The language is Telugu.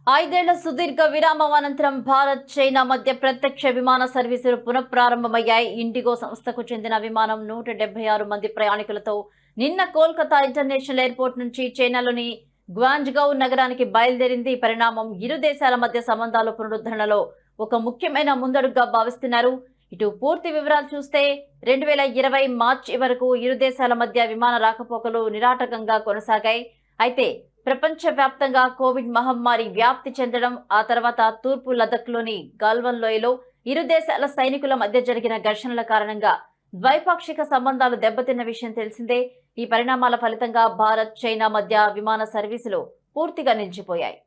ఐదేళ్ల సుదీర్ఘ విరామం అనంతరం భారత్ చైనా మధ్య ప్రత్యక్ష విమాన సర్వీసులు పునఃప్రారంభమయ్యాయి. ఇండిగో సంస్థకు చెందిన విమానం 176 మంది ప్రయాణికులతో నిన్న కోల్కతా ఇంటర్నేషనల్ ఎయిర్పోర్ట్ నుంచి చైనాలోని గ్వాంజ్గౌ నగరానికి బయలుదేరింది. ఈ పరిణామం ఇరు దేశాల మధ్య సంబంధాల పునరుద్ధరణలో ఒక ముఖ్యమైన ముందడుగుగా భావిస్తున్నారు. ఇటు పూర్తి వివరాలు చూస్తే 2020 మార్చి వరకు ఇరు దేశాల మధ్య విమాన రాకపోకలు నిరాటకంగా కొనసాగాయి. అయితే ప్రపంచవ్యాప్తంగా కోవిడ్ మహమ్మారి వ్యాప్తి చెందడం, ఆ తర్వాత తూర్పు లదఖ్లోని గాల్వన్ లోయలో ఇరు దేశాల సైనికుల మధ్య జరిగిన ఘర్షణల కారణంగా ద్వైపాక్షిక సంబంధాలు దెబ్బతిన్న విషయం తెలిసిందే. ఈ పరిణామాల ఫలితంగా భారత్ చైనా మధ్య విమాన సర్వీసులు పూర్తిగా నిలిచిపోయాయి.